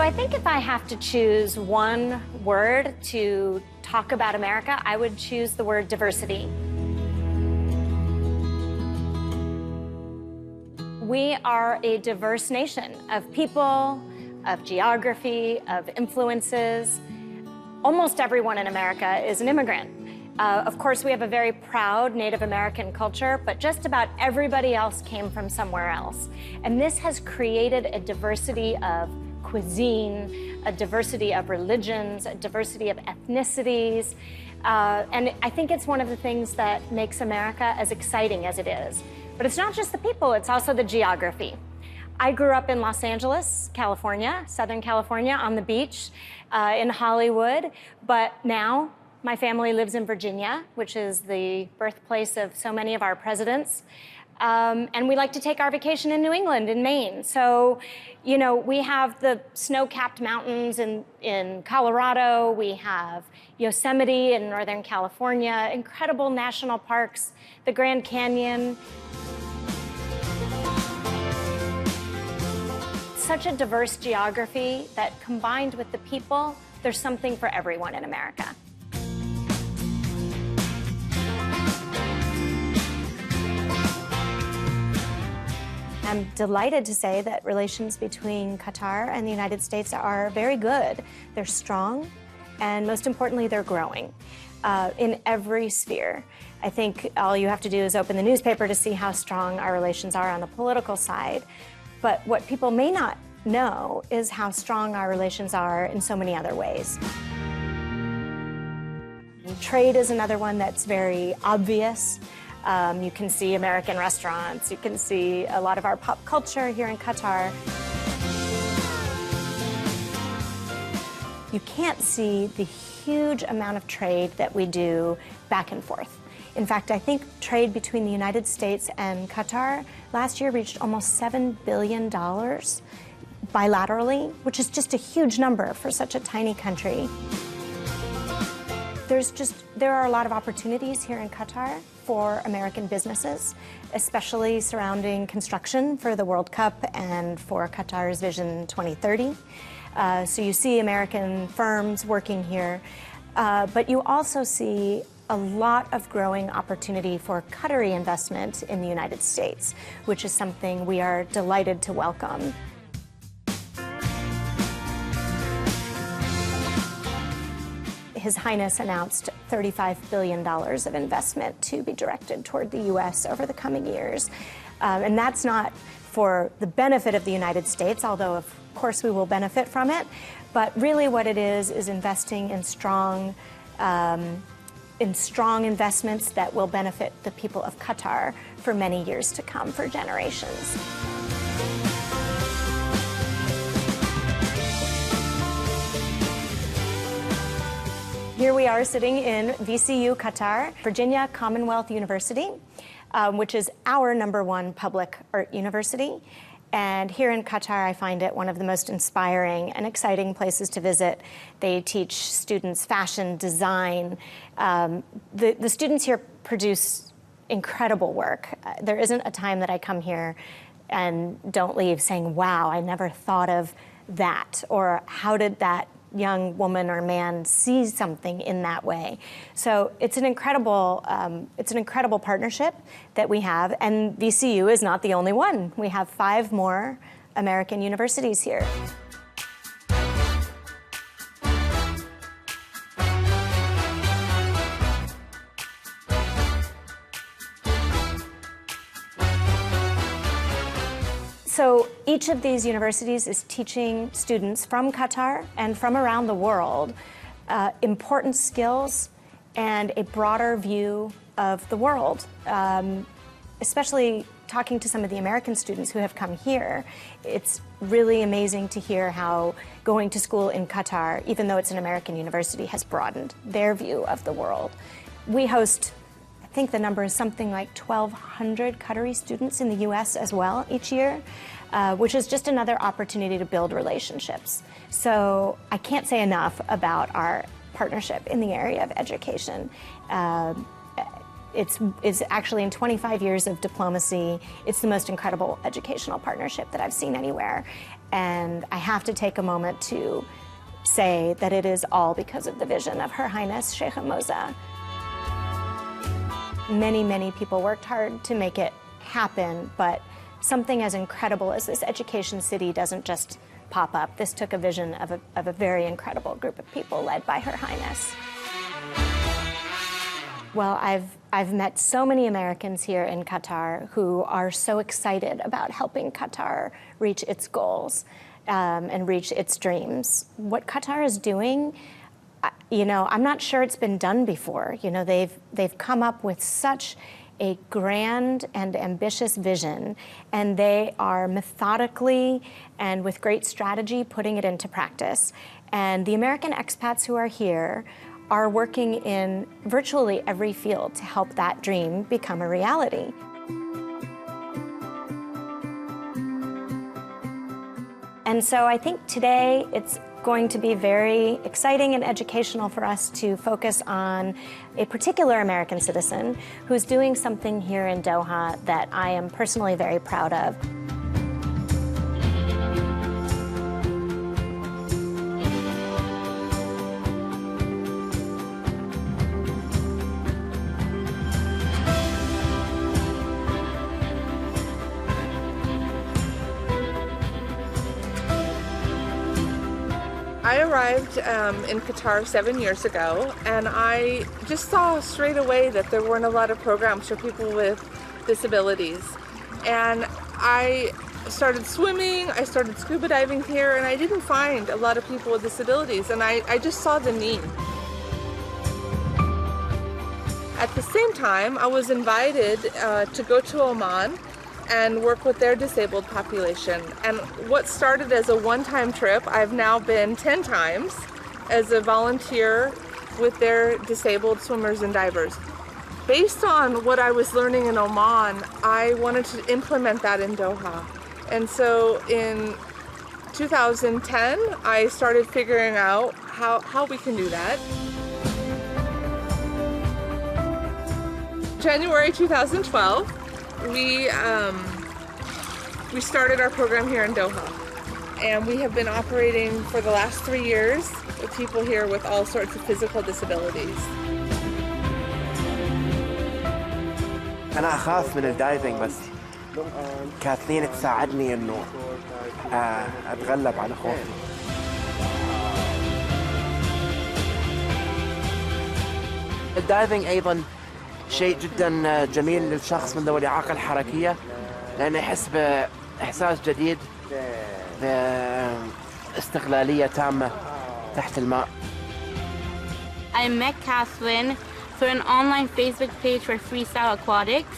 I think if I have to choose one word to talk about America, I would choose the word diversity. We are a diverse nation of people, of geography, of influences. Almost everyone in America is an immigrant. Of course, we have a very proud Native American culture, but just about everybody else came from somewhere else. And this has created a diversity of cuisine, a diversity of religions, a diversity of ethnicities. And I think it's one of the things that makes America as exciting as it is. But it's not just the people, it's also the geography. I grew up in Los Angeles, California, Southern California, on the beach, in Hollywood, but now my family lives in Virginia, which is the birthplace of so many of our presidents. And we like to take our vacation in New England, in Maine. So, you know, we have the snow-capped mountains in Colorado. We have Yosemite in Northern California, incredible national parks, the Grand Canyon. Such a diverse geography that combined with the people, there's something for everyone in America. I'm delighted to say that relations between Qatar and the United States are very good. They're strong, and most importantly, they're growing in every sphere. I think all you have to do is open the newspaper to see how strong our relations are on the political side. But what people may not know is how strong our relations are in so many other ways. Trade is another one that's very obvious. You can see American restaurants, you can see a lot of our pop culture here in Qatar. You can't see the huge amount of trade that we do back and forth. In fact, I think trade between the United States and Qatar last year reached almost $7 billion bilaterally, which is just a huge number for such a tiny country. There are a lot of opportunities here in Qatar for American businesses, especially surrounding construction for the World Cup and for Qatar's Vision 2030. So you see American firms working here, but you also see a lot of growing opportunity for Qatari investment in the United States, which is something we are delighted to welcome. His Highness announced $35 billion of investment to be directed toward the U.S. over the coming years. And that's not for the benefit of the United States, although of course we will benefit from it, but really what it is investing in strong investments that will benefit the people of Qatar for many years to come, for generations. Here we are sitting in VCU, Qatar, Virginia Commonwealth University, which is our #1 public art university. And here in Qatar, I find it one of the most inspiring and exciting places to visit. They teach students fashion, design. The students here produce incredible work. There isn't a time that I come here and don't leave saying, wow, I never thought of that, or how did that young woman or man see something in that way. So it's an incredible partnership that we have, and VCU is not the only one. We have 5 more American universities here. So each of these universities is teaching students from Qatar and from around the world important skills and a broader view of the world, especially talking to some of the American students who have come here. It's really amazing to hear how going to school in Qatar, even though it's an American university, has broadened their view of the world. We host, I think the number is something like 1,200 Qatari students in the US as well each year, which is just another opportunity to build relationships. So I can't say enough about our partnership in the area of education. It's actually, in 25 years of diplomacy, it's the most incredible educational partnership that I've seen anywhere. And I have to take a moment to say that it is all because of the vision of Her Highness Sheikha Moza. Many, many people worked hard to make it happen, but something as incredible as this education city doesn't just pop up. This took a vision of a very incredible group of people led by Her Highness. Well, I've met so many Americans here in Qatar who are so excited about helping Qatar reach its goals and reach its dreams. What Qatar is doing, you know, I'm not sure it's been done before. You know, they've come up with such a grand and ambitious vision, and they are methodically and with great strategy putting it into practice. And the American expats who are here are working in virtually every field to help that dream become a reality. And so I think today it's going to be very exciting and educational for us to focus on a particular American citizen who's doing something here in Doha that I am personally very proud of. I arrived in Qatar 7 years ago, and I just saw straight away that there weren't a lot of programs for people with disabilities. And I started swimming, I started scuba diving here, and I didn't find a lot of people with disabilities, and I just saw the need. At the same time, I was invited to go to Oman and work with their disabled population. And what started as a one-time trip, I've now been 10 times as a volunteer with their disabled swimmers and divers. Based on what I was learning in Oman, I wanted to implement that in Doha. And so in 2010, I started figuring out how we can do that. January 2012, we started our program here in Doha, and we have been operating for the last 3 years with people here with all sorts of physical disabilities. أنا أخاف من الدايفنج، بس كاثلين تساعدني إنه أتغلب على خوفي. الدايفنج أيضاً شيء جداً جميل للشخص من ذوي الإعاقة الحركية، لأنه يحس بإحساس جديد باستقلالية تامة تحت الماء. I met Catherine through an online Facebook page for freestyle aquatics,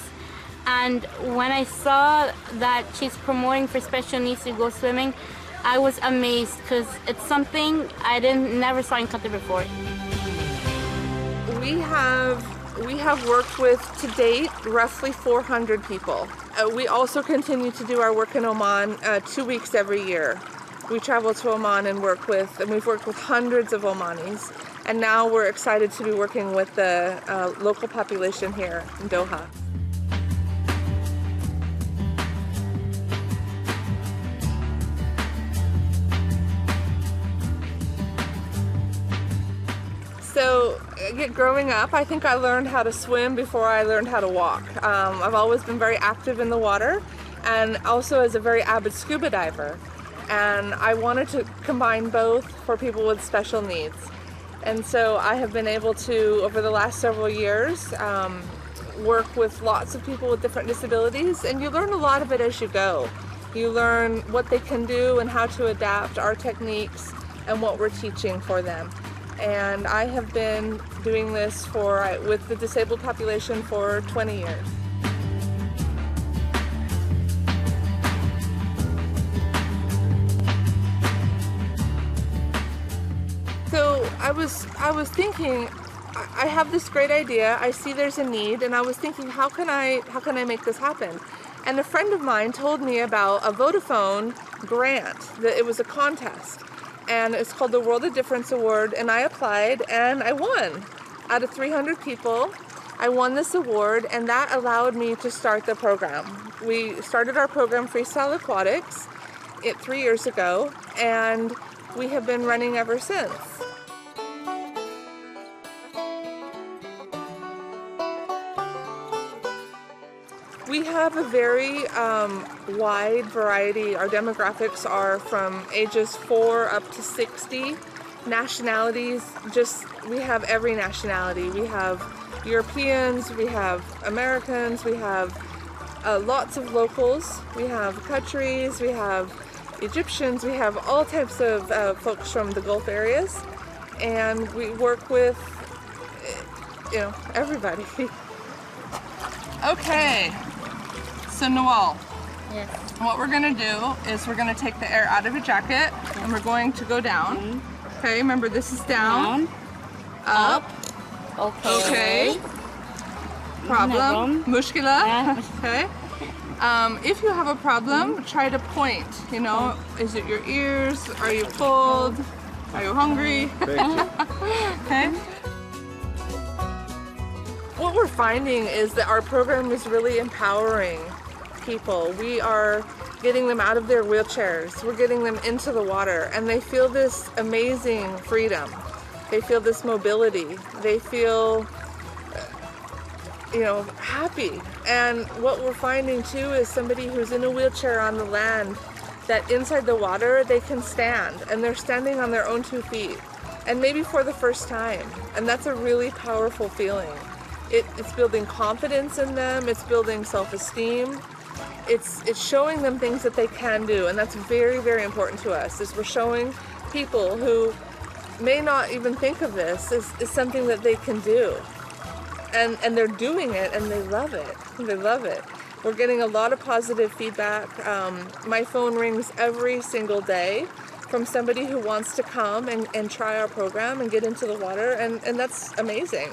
and when I saw that she's promoting for special needs to go swimming, I was amazed because it's something I never saw in Qatar before. We have worked with, to date, roughly 400 people. We also continue to do our work in Oman 2 weeks every year. We travel to Oman and we've worked with hundreds of Omanis. And now we're excited to be working with the local population here in Doha. So, growing up, I think I learned how to swim before I learned how to walk. I've always been very active in the water, and also as a very avid scuba diver. And I wanted to combine both for people with special needs. And so I have been able to, over the last several years, work with lots of people with different disabilities, and you learn a lot of it as you go. You learn what they can do and how to adapt our techniques and what we're teaching for them. And I have been doing this with the disabled population for 20 years. So I was thinking, I have this great idea. I see there's a need, and I was thinking, how can I make this happen? And a friend of mine told me about a Vodafone grant. It was a contest, and it's called the World of Difference Award. And I applied, and I won. Out of 300 people, I won this award, and that allowed me to start the program. We started our program, Freestyle Aquatics, it 3 years ago, and we have been running ever since. We have a very wide variety. Our demographics are from ages 4 up to 60. Nationalities, we have every nationality. We have Europeans, we have Americans, we have lots of locals, we have Qataris, we have Egyptians, we have all types of folks from the Gulf areas, and we work with, everybody. Okay, so Noel. Yes. What we're gonna do is we're gonna take the air out of your jacket, and we're going to go down. Okay, remember this is down, up. Okay. Problem. Mushkila. Okay. If you have a problem, try to point. Is it your ears? Are you cold? Are you hungry? Okay. What we're finding is that our program is really empowering people. We are getting them out of their wheelchairs. We're getting them into the water, and they feel this amazing freedom. They feel this mobility. They feel, happy. And what we're finding too is somebody who's in a wheelchair on the land, that inside the water they can stand, and they're standing on their own 2 feet, and maybe for the first time. And that's a really powerful feeling. It's building confidence in them. It's building self-esteem. It's showing them things that they can do, and that's very, very important to us. Is we're showing people who may not even think of this is something that they can do, and they're doing it, and they love it. They love it. We're getting a lot of positive feedback. My phone rings every single day from somebody who wants to come and try our program and get into the water, and that's amazing.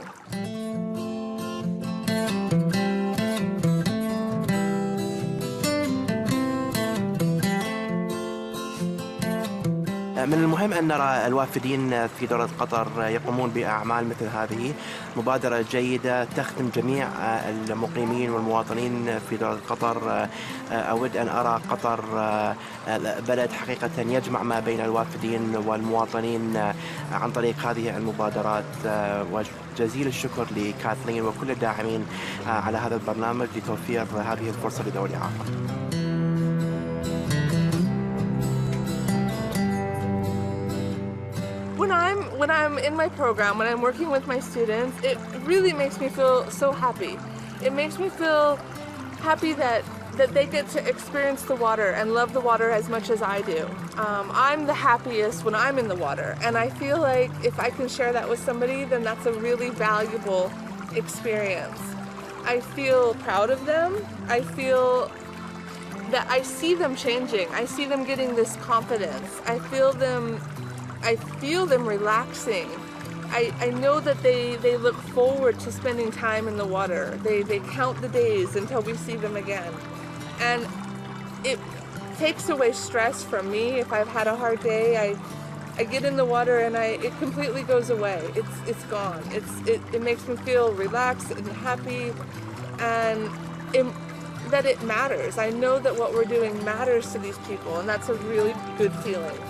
من المهم أن نرى الوافدين في دولة قطر يقومون بأعمال مثل هذه. مبادرة جيدة تخدم جميع المقيمين والمواطنين في دولة قطر. أود أن أرى قطر بلد حقيقة يجمع ما بين الوافدين والمواطنين عن طريق هذه المبادرات. وجزيل الشكر لكاثلين وكل الداعمين على هذا البرنامج لتوفير هذه الفرصة لذوي الإعاقة. When I'm in my program, when I'm working with my students, it really makes me feel so happy. It makes me feel happy that they get to experience the water and love the water as much as I do. I'm the happiest when I'm in the water, and I feel like if I can share that with somebody, then that's a really valuable experience. I feel proud of them. I feel that I see them changing. I see them getting this confidence. I feel them relaxing. I know that they look forward to spending time in the water. They count the days until we see them again. And it takes away stress from me. If I've had a hard day, I get in the water and it completely goes away. It's gone. It makes me feel relaxed and happy, and that it matters. I know that what we're doing matters to these people, and that's a really good feeling.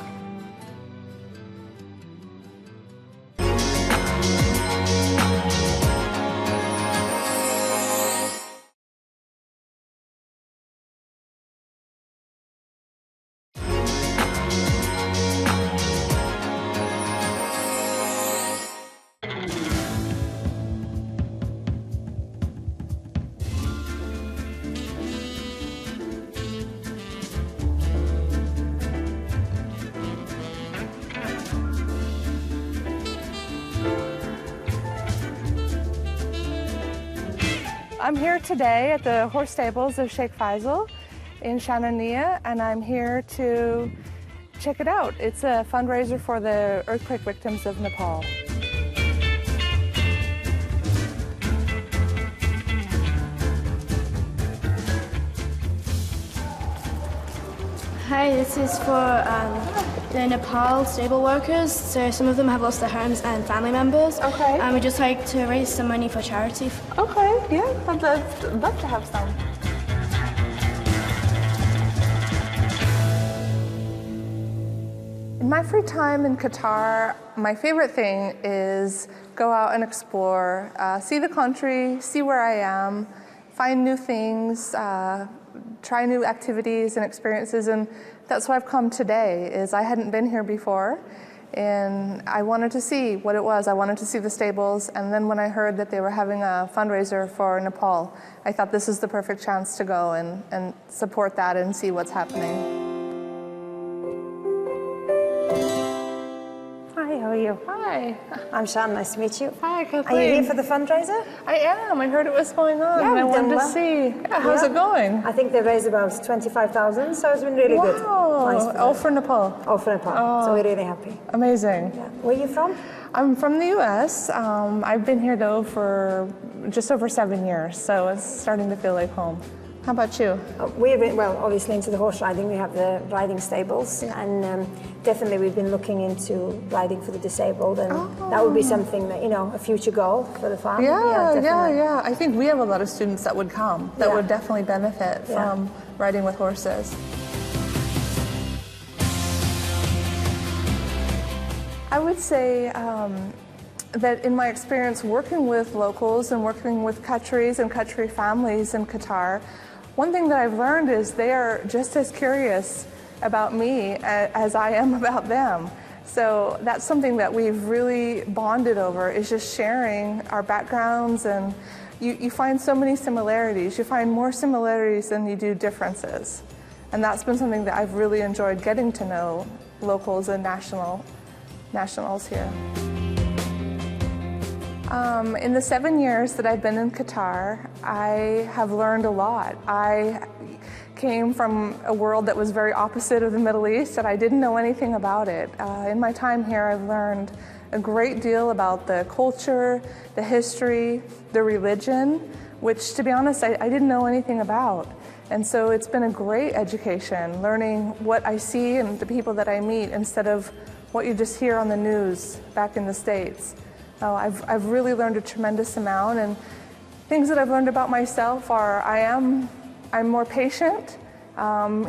I'm here today at the horse stables of Sheikh Faisal in Shanania, and I'm here to check it out. It's a fundraiser for the earthquake victims of Nepal. Hi, this is for the Nepal stable workers. So some of them have lost their homes and family members. Okay. And we'd just like to raise some money for charity. Okay, yeah, I'd love to have some. In my free time in Qatar, my favorite thing is go out and explore, see the country, see where I am, find new things, try new activities and experiences, and that's why I've come today, is I hadn't been here before, and I wanted to see what it was. I wanted to see the stables, and then when I heard that they were having a fundraiser for Nepal, I thought this is the perfect chance to go and support that and see what's happening. Hi, how are you? Hi. I'm Shan, nice to meet you. Hi, Kathleen. Are you here for the fundraiser? I am. I heard it was going on, Yeah, and I we've done wanted to well. see. Yeah, how's it going? I think they raised about 25,000, so it's been really good. Wow. Nice Oh, for Nepal. Oh, for Nepal. So we're really happy. Amazing. Yeah. Where are you from? I'm from the U.S. I've been here, though, for just over 7 years, so it's starting to feel like home. How about you? We're, well, obviously into the horse riding. We have the riding stables, and definitely we've been looking into riding for the disabled, and that would be something that, you know, a future goal for the farm. Yeah. I think we have a lot of students that would come, that Yeah. would definitely benefit from riding with horses. I would say that in my experience working with locals and working with Qataris and Qatari families in Qatar, one thing that I've learned is they are just as curious about me as I am about them. So that's something that we've really bonded over, is just sharing our backgrounds, and you find so many similarities. You find more similarities than you do differences. And that's been something that I've really enjoyed, getting to know locals and nationals here. In the 7 years that I've been in Qatar, I have learned a lot. I came from a world that was very opposite of the Middle East, and I didn't know anything about it. In my time here, I've learned a great deal about the culture, the history, the religion, which, to be honest, I didn't know anything about. And so it's been a great education, learning what I see and the people that I meet instead of what you just hear on the news back in the States. I've really learned a tremendous amount, and things that I've learned about myself are I'm more patient.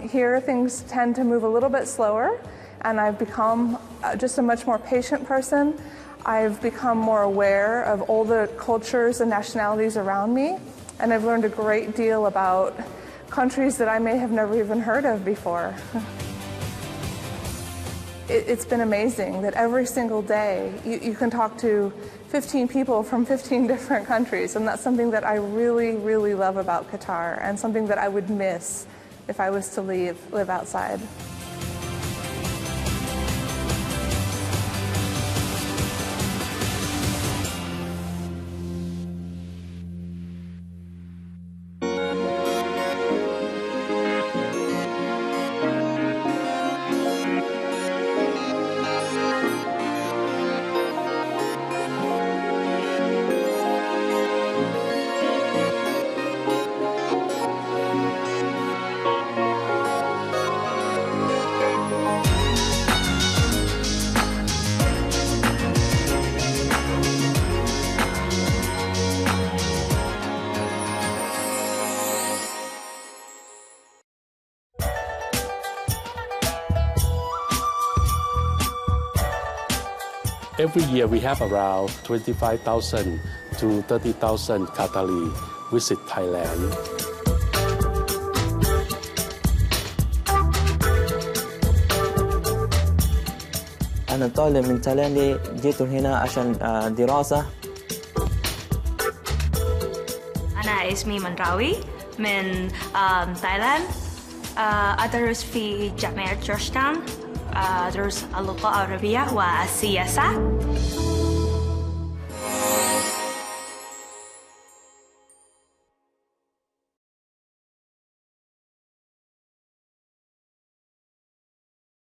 Here things tend to move a little bit slower, and I've become just a much more patient person. I've become more aware of all the cultures and nationalities around me, and I've learned a great deal about countries that I may have never even heard of before. It's been amazing that every single day you can talk to 15 people from 15 different countries, and that's something that I really, really love about Qatar, and something that I would miss if I was to live outside. Every year we have around 25,000 to 30,000 Qatari visit Thailand. أنا طالب من تايلاند، جيت هنا عشان دراسة. أنا اسمي منراوي من تايلاند. أدرس في جامعة جورجتاون. أدرس اللغة العربية والسياسة.